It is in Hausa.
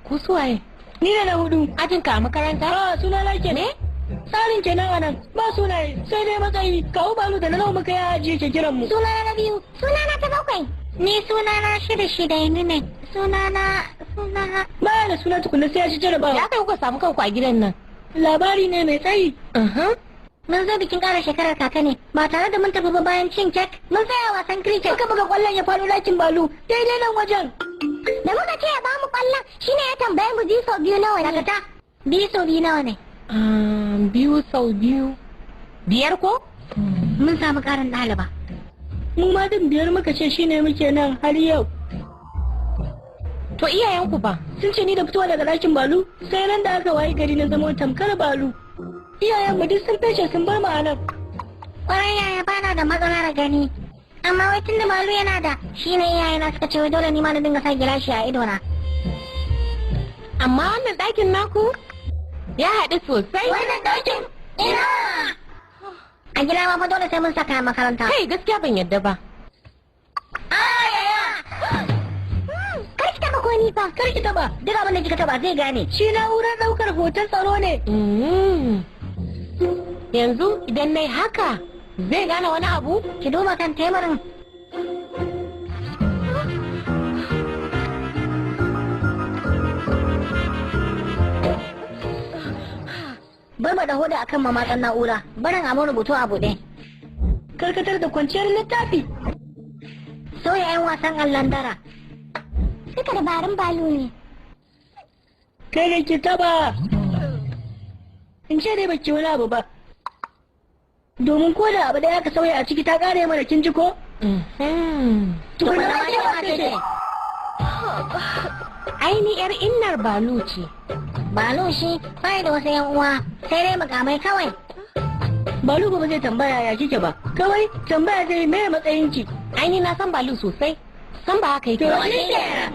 Ku suwaye? Ni ne na hudu. Ajinka a makaranta? Suna na ke ne? Tsarin kenan a nan ba sunaye sai dai matsayi. Kawo balu da na nawa muka ya ajiye ke kiran mu. Suna na biyu. Suna na ta bakwai. Ni suna na shida yanzu ne. Suna na. Baya da suna tukunna sai ya ci jarabawa. Ya kai kuka samu kanku a gidan nan? Labari ne mai tsayi. Mun zo bikin ƙara shekarar kaka ne ba tare da mun tafi ba bayan cin kek. Mun tsaya wasan cricket. Muka buga kwallon ya faɗo ɗakin balu daidai nan wajen. Da muka ce ya ba mu kwallon shine ya tambaye mu biyu sau biyu nawa ne. Dakata. Biyu sau biyu nawa ne. 2 sau 2. 5 ko? Mun samu ƙarin ɗaliba. Mu ma din 5 muka ce shine muke nan har yau. To iyayenku ba? Sun ce ni da fitowa daga ɗakin balu sai nan da aka waye gari na zama tamkar balu. Iyayen mu duk sun feshe sun bar mu a nan. Ƙwarai yaya bana da matsala da gani. Amma wai tun da balu yana da shine iyayena suka ce wai dole ni ma na dinga sa gilashi a idona. Amma wannan ɗakin naku ya haɗu sosai. Wannan ɗakin ina. A gida ma fa dole sai mun saka makaranta. Kai gaskiya ban yadda ba. Kar ki taba ko ni fa. Kar ki taba, Duk abin da kika taba zai gane. shi na'urar ɗaukar hoton tsaro ne. Yanzu idan nayi haka zai gane wani abu? Ki duba kan teburin. Barba da hoda akan mamatsan na'ura, barin abin rubutu a buɗe. Karkatar da kwanciyar littafi. Sauya 'yan wasan allon dara. Suka dabarun balu ne. Kai da ki taba. In ce dai baki wani abu ba. Domin ko da abu da aka sauya a ciki ta kare mana kin ji ko? Tukuna ma ce wace ce? Aini yar innar balu ce. Balu shi bai da wasu 'yan uwa, sai dai makamai kawai. Balu ba zai tambaya ya kike ba. Kawai tambaya zai me matsayin ki. Aini na san balu sosai. San ba haka yake. To ni kenan.